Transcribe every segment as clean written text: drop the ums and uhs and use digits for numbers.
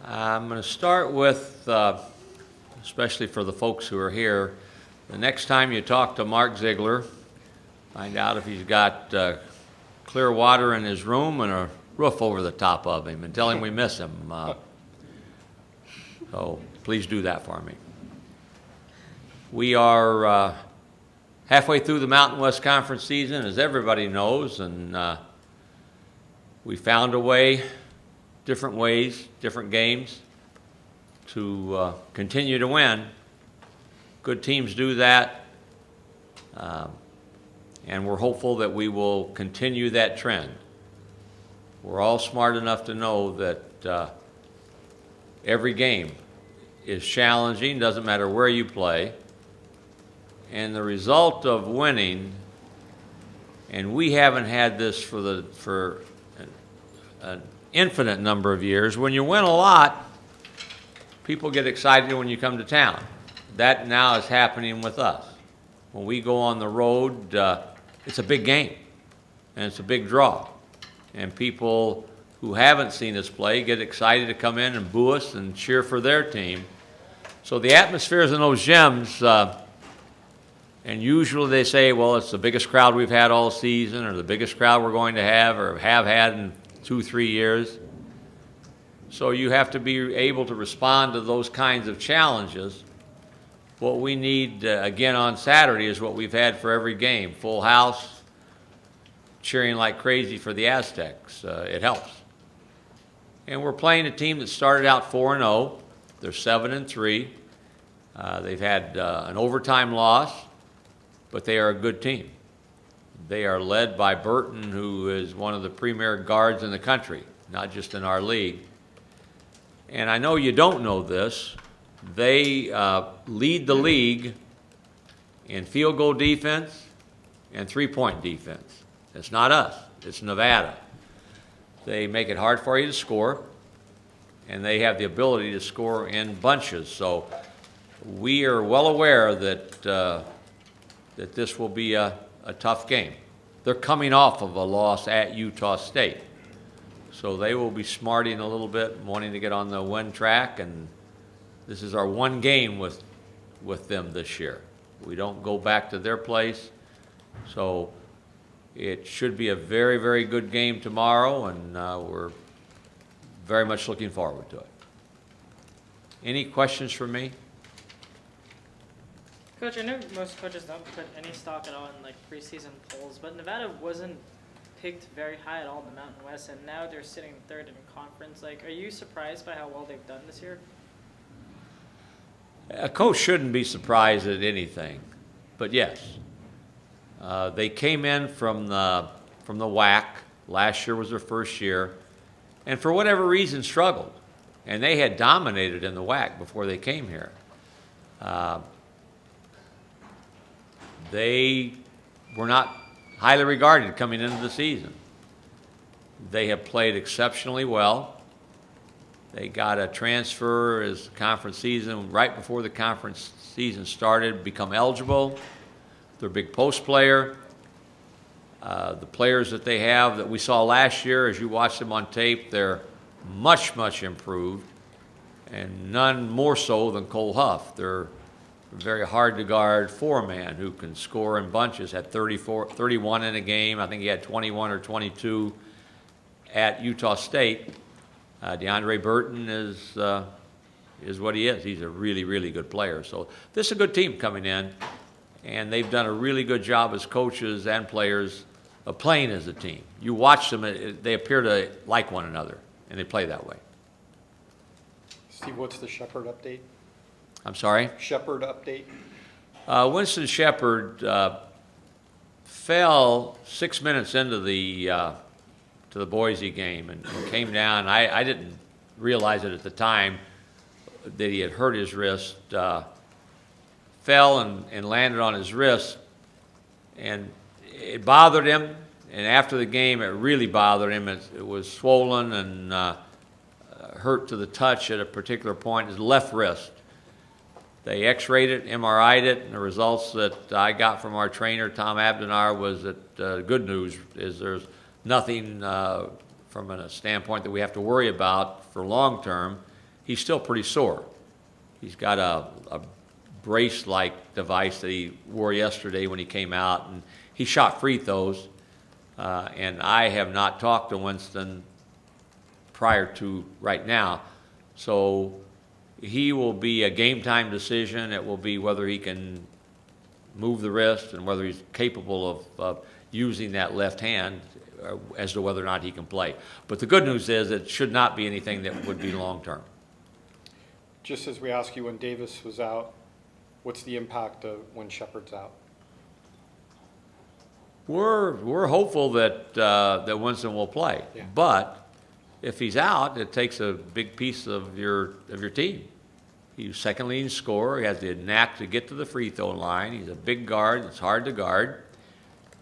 I'm going to start with, especially for the folks who are here, the next time you talk to Mark Ziegler, find out if he's got clear water in his room and a roof over the top of him, and tell him we miss him. So please do that for me. We are halfway through the Mountain West Conference season, as everybody knows, and we found a way, different ways, different games to continue to win. Good teams do that, and we're hopeful that we will continue that trend. We're all smart enough to know that every game is challenging, doesn't matter where you play, and the result of winning, and we haven't had this for an infinite number of years. When you win a lot, people get excited when you come to town. That now is happening with us. When we go on the road, it's a big game, and it's a big draw. And people who haven't seen us play get excited to come in and boo us and cheer for their team. So the atmospheres in those gyms, and usually they say, well, it's the biggest crowd we've had all season, or the biggest crowd we're going to have, or have had in 2-3 years. So you have to be able to respond to those kinds of challenges. What we need, again, on Saturday is what we've had for every game. Full house, cheering like crazy for the Aztecs. It helps. And we're playing a team that started out 4-0. They're 7-3. They've had an overtime loss, but they are a good team. They are led by Burton, who is one of the premier guards in the country, not just in our league. And I know you don't know this. They lead the league in field goal defense and three-point defense. It's not us. It's Nevada. They make it hard for you to score, and they have the ability to score in bunches. So we are well aware that, that this will be a tough game. They're coming off of a loss at Utah State. So they will be smarting a little bit, wanting to get on the win track, and this is our one game with them this year. We don't go back to their place. So it should be a very, very good game tomorrow, and we're very much looking forward to it. Any questions for me? Coach, I know most coaches don't put any stock at all in like preseason polls, but Nevada wasn't picked very high at all in the Mountain West, and now they're sitting third in conference. Like, are you surprised by how well they've done this year? A coach shouldn't be surprised at anything, but yes, they came in from the WAC. Last year was their first year, and for whatever reason struggled, and they had dominated in the WAC before they came here. They were not highly regarded coming into the season. They have played exceptionally well. They got a transfer as conference season, right before the conference season started, become eligible. They're a big post player. The players that they have that we saw last year, as you watched them on tape, they're much, much improved, and none more so than Cole Huff. They're very hard to guard four-man who can score in bunches, had 31 in a game. I think he had 21 or 22 at Utah State. DeAndre Burton is what he is. He's a really, really good player. So this is a good team coming in, and they've done a really good job as coaches and players of playing as a team. You watch them, they appear to like one another, and they play that way. Steve, what's the Shepherd update? I'm sorry? Shepherd update. Winston Shepherd fell 6 minutes into the Boise game and came down. I didn't realize it at the time that he had hurt his wrist. Fell and landed on his wrist, and it bothered him. And after the game, it really bothered him. It was swollen and hurt to the touch at a particular point, his left wrist. They x-rayed it, MRI'd it, and the results that I got from our trainer, Tom Abdenar, was that good news is there's nothing from a standpoint that we have to worry about for long term. he's still pretty sore. He's got a brace-like device that he wore yesterday when he came out, and he shot free throws. And I have not talked to Winston prior to right now, so he will be a game-time decision. It will be whether he can move the wrist and whether he's capable of using that left hand as to whether or not he can play. But the good news is it should not be anything that would be long-term. Just as we asked you when Davis was out, what's the impact of when Shepard's out? We're hopeful that that Winston will play, yeah. But if he's out, it takes a big piece of your team. He's second leading scorer. He has the knack to get to the free throw line. He's a big guard. It's hard to guard,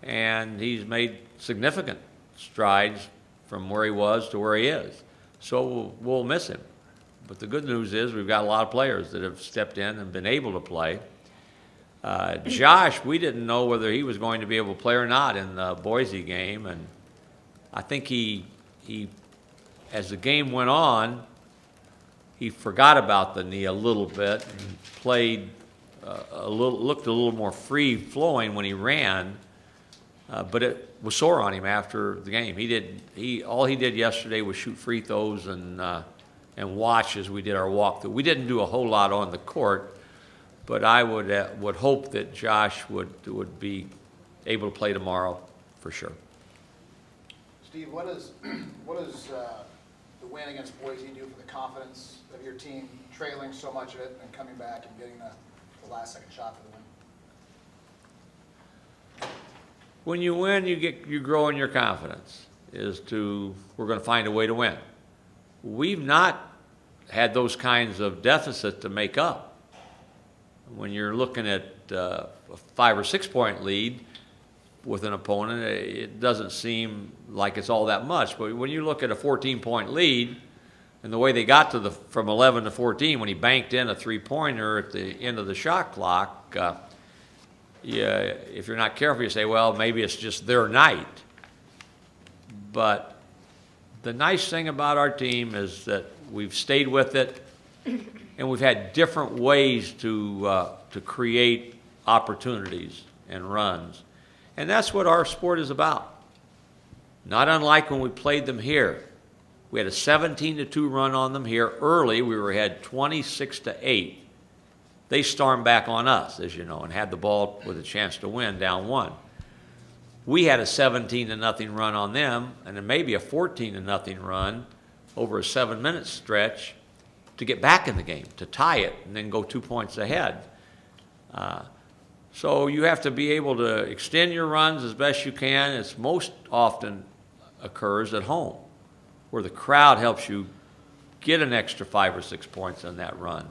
and he's made significant strides from where he was to where he is. So we'll miss him. But the good news is we've got a lot of players that have stepped in and been able to play. Josh, we didn't know whether he was going to be able to play or not in the Boise game, and I think he as the game went on, he forgot about the knee a little bit and played looked a little more free-flowing when he ran, but it was sore on him after the game. All he did yesterday was shoot free throws and watch as we did our walkthrough. We didn't do a whole lot on the court, but I would hope that Josh would be able to play tomorrow for sure. Steve, what does the win against Boise do for the confidence of your team, trailing so much of it and coming back and getting the last second shot for the win? When you win, you grow in your confidence. We're going to find a way to win. We've not had those kinds of deficits to make up. When you're looking at a 5 or 6 point lead with an opponent, it doesn't seem like it's all that much. But when you look at a 14-point lead, and the way they got from 11 to 14, when he banked in a 3-pointer at the end of the shot clock, if you're not careful, you say, well, maybe it's just their night. But the nice thing about our team is that we've stayed with it, and we've had different ways to create opportunities and runs. And that's what our sport is about. Not unlike when we played them here. We had a 17-2 run on them here early. We were ahead 26-8. They stormed back on us, as you know, and had the ball with a chance to win down 1. We had a 17-0 run on them, and then maybe a 14-0 run over a 7-minute stretch to get back in the game, to tie it, and then go 2 points ahead. So you have to be able to extend your runs as best you can. It's most often occurs at home, where the crowd helps you get an extra 5 or 6 points on that run.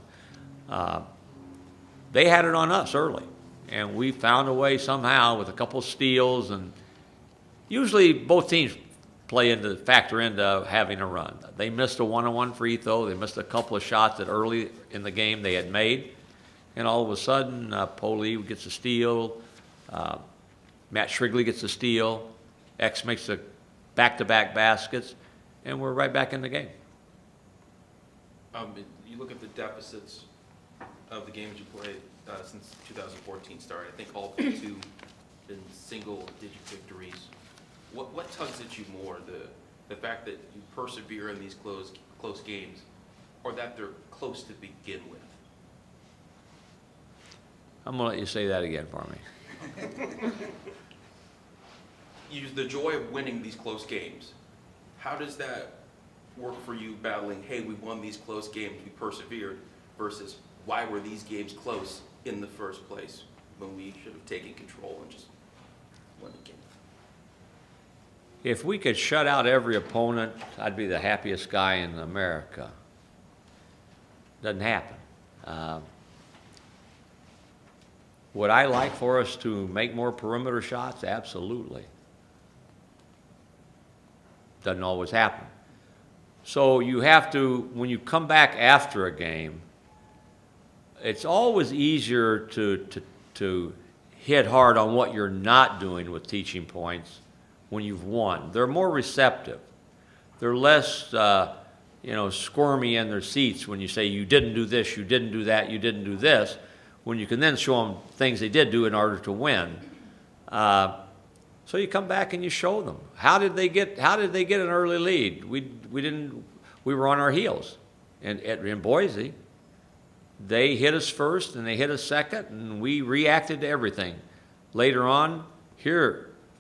They had it on us early, and we found a way somehow with a couple of steals, and usually both teams factor into having a run. They missed a one-on-one free throw. They missed a couple of shots that early in the game they had made. And all of a sudden, Polee gets a steal. Matt Shrigley gets a steal. X makes the back-to-back baskets. And we're right back in the game. You look at the deficits of the games you played since 2014 started. I think all but 2 been single-digit victories. What tugs at you more, the fact that you persevere in these close games, or that they're close to begin with? I'm going to let you say that again for me. The joy of winning these close games. How does that work for you battling, hey, we won these close games, we persevered, versus why were these games close in the first place when we should have taken control and just won the game? If we could shut out every opponent, I'd be the happiest guy in America. Doesn't happen. Would I like for us to make more perimeter shots? Absolutely. Doesn't always happen. So you have to, when you come back after a game, it's always easier to hit hard on what you're not doing with teaching points when you've won. They're more receptive. They're less you know, squirmy in their seats when you say you didn't do this, you didn't do that, you didn't do this, when you can then show them things they did do in order to win. So you come back and you show them. How did they get an early lead? We were on our heels. And in Boise, they hit us first and they hit us second, and we reacted to everything. Later on,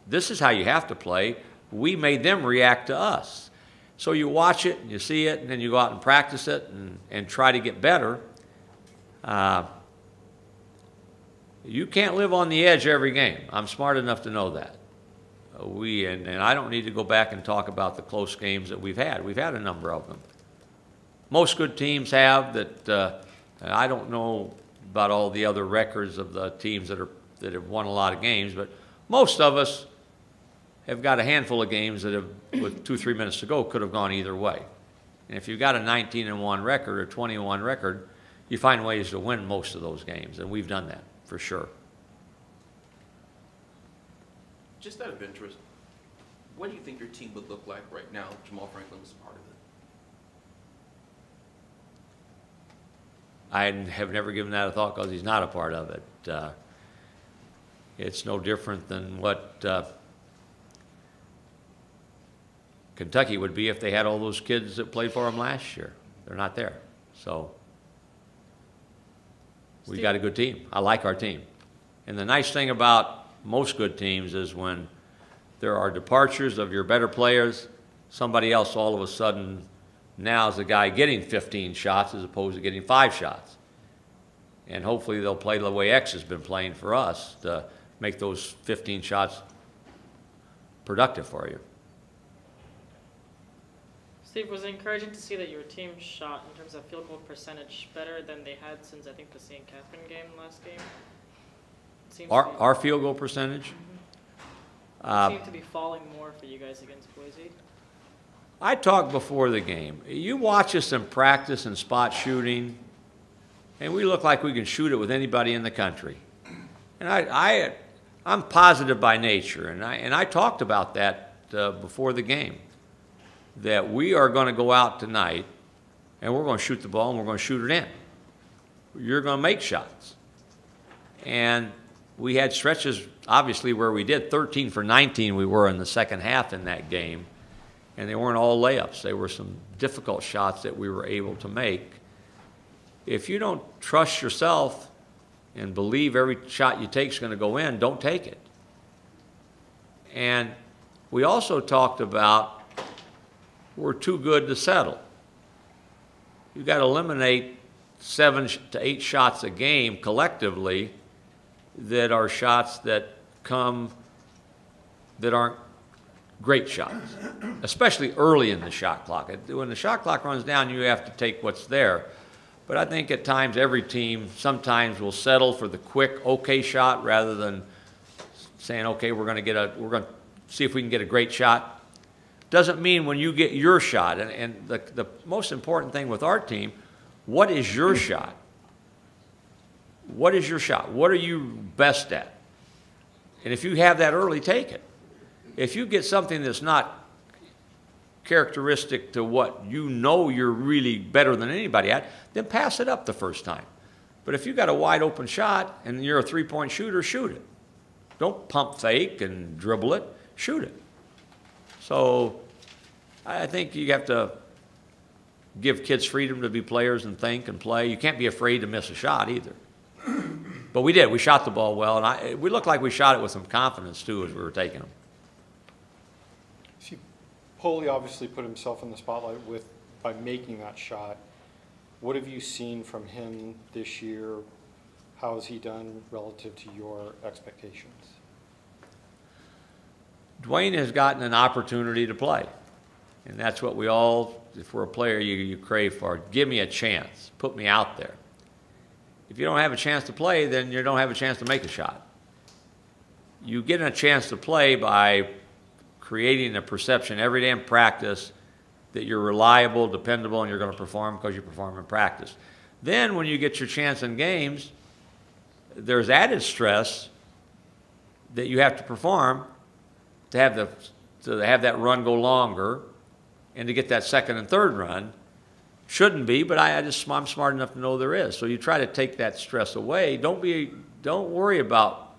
this is how you have to play. We made them react to us. So you watch it and you see it, and then you go out and practice it and try to get better. You can't live on the edge every game. I'm smart enough to know that. And I don't need to go back and talk about the close games that we've had. We've had a number of them. Most good teams have that. I don't know about all the other records of the teams that have won a lot of games, but most of us have got a handful of games that have, with 2-3 minutes to go, could have gone either way. And if you've got a 19-1 record or 20-1 record, you find ways to win most of those games, and we've done that for sure. Just out of interest, what do you think your team would look like right now if Jamal Franklin was a part of it? I have never given that a thought because he's not a part of it. It's no different than what Kentucky would be if they had all those kids that played for them last year. They're not there. So we've got a good team. I like our team. And the nice thing about most good teams is when there are departures of your better players, somebody else all of a sudden now is the guy getting 15 shots as opposed to getting 5 shots. And hopefully they'll play the way X has been playing for us to make those 15 shots productive for you. Steve, was it encouraging to see that your team shot in terms of field goal percentage better than they had since I think the St. Catherine game last game? Our field goal percentage? Seemed to be falling more for you guys against Boise. I talked before the game. You watch us in practice and spot shooting, and we look like we can shoot it with anybody in the country. And I'm positive by nature, and I talked about that before the game, that we are going to go out tonight and we're going to shoot the ball and we're going to shoot it in. You're going to make shots. And we had stretches, obviously, where we did 13 for 19 we were in the second half in that game. And they weren't all layups. They were some difficult shots that we were able to make. If you don't trust yourself and believe every shot you take is going to go in, don't take it. And we also talked about we're too good to settle. You've got to eliminate 7 to 8 shots a game collectively that are shots that aren't great shots, especially early in the shot clock. When the shot clock runs down, you have to take what's there. But I think at times every team sometimes will settle for the quick, okay shot rather than saying, okay, we're going to see if we can get a great shot. Doesn't mean when you get your shot, and the most important thing with our team, what is your shot? What is your shot? What are you best at? And if you have that early, take it. If you get something that's not characteristic to what you know you're really better than anybody at, then pass it up the first time. But if you got a wide open shot and you're a three-point shooter, shoot it. Don't pump fake and dribble it. Shoot it. So I think you have to give kids freedom to be players and think and play. You can't be afraid to miss a shot either. But we did. We shot the ball well, and we looked like we shot it with some confidence, too, as we were taking them. See, Polee obviously put himself in the spotlight by making that shot. What have you seen from him this year? How has he done relative to your expectations? Dwayne has gotten an opportunity to play. And that's what we all, if we're a player, you crave for. Give me a chance. Put me out there. If you don't have a chance to play, then you don't have a chance to make a shot. You get a chance to play by creating a perception every day in practice that you're reliable, dependable, and you're going to perform because you perform in practice. Then when you get your chance in games, there's added stress that you have to perform to have that run go longer and to get that second and third run. Shouldn't be, but I'm smart enough to know there is. So you try to take that stress away. Don't worry about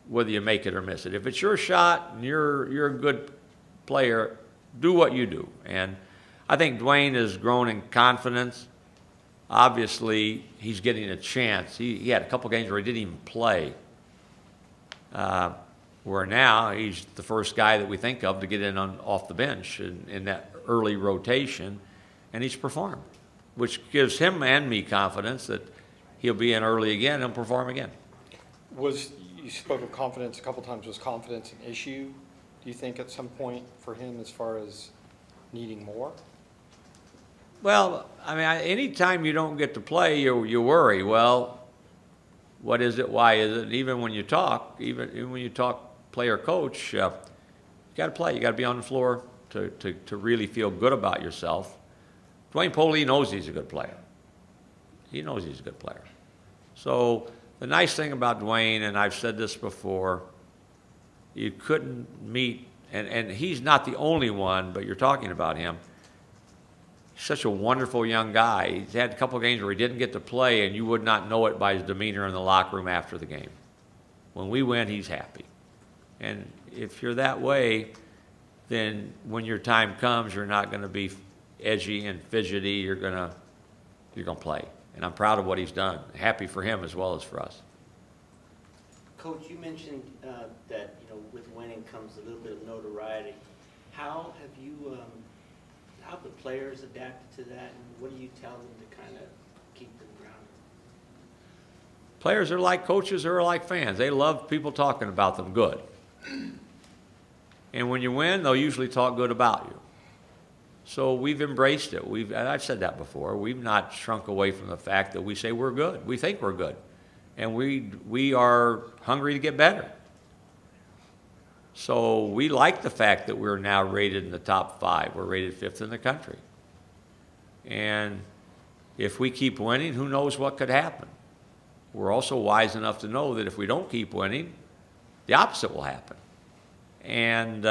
whether you make it or miss it. If it's your shot and you're a good player, do what you do. And I think Dwayne has grown in confidence. Obviously, he's getting a chance. He had a couple games where he didn't even play. Where now he's the first guy that we think of to get in off the bench in that early rotation, and he's performed, which gives him and me confidence that he'll be in early again and perform again. You spoke of confidence a couple times. Was confidence an issue, do you think, at some point for him as far as needing more? Well, I mean, any time you don't get to play, you worry. Well, what is it? Why is it? Even when you talk, player coach, you got to play. You got to be on the floor to really feel good about yourself. Dwayne Polee knows he's a good player. He knows he's a good player. So the nice thing about Dwayne, and I've said this before, you couldn't meet, and he's not the only one, but you're talking about him. He's such a wonderful young guy. He's had a couple of games where he didn't get to play, and you would not know it by his demeanor in the locker room after the game. When we win, he's happy. And if you're that way, then when your time comes, you're not going to be edgy and fidgety. You're going to play. And I'm proud of what he's done. Happy for him as well as for us. Coach, you mentioned that with winning comes a little bit of notoriety. How have you, how have the players adapted to that, and what do you tell them to kind of keep them grounded? Players are like coaches or are like fans. They love people talking about them good. And when you win, they'll usually talk good about you. So we've embraced it. And I've said that before. We've not shrunk away from the fact that we say we're good. We think we're good. And we are hungry to get better. So we like the fact that we're now rated in the top 5. We're rated 5th in the country. And if we keep winning, who knows what could happen. We're also wise enough to know that if we don't keep winning, the opposite will happen. And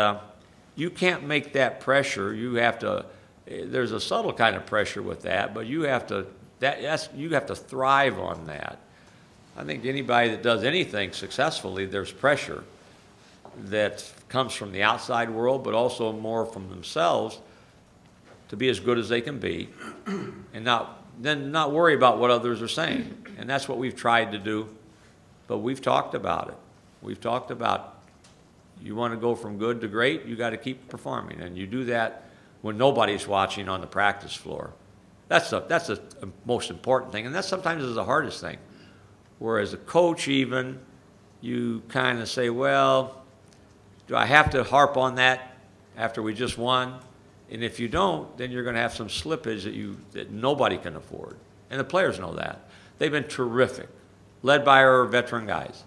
you can't make that pressure. You have to. There's a subtle kind of pressure with that, but you have to. You have to thrive on that. I think anybody that does anything successfully, there's pressure that comes from the outside world, but also more from themselves to be as good as they can be, and not worry about what others are saying. And that's what we've tried to do. But we've talked about it. We've talked about. You want to go from good to great, you got to keep performing. And you do that when nobody's watching on the practice floor. That's the most important thing, and that sometimes is the hardest thing. Whereas a coach even, you kind of say, well, do I have to harp on that after we just won? And if you don't, then you're going to have some slippage that nobody can afford. And the players know that. They've been terrific, led by our veteran guys.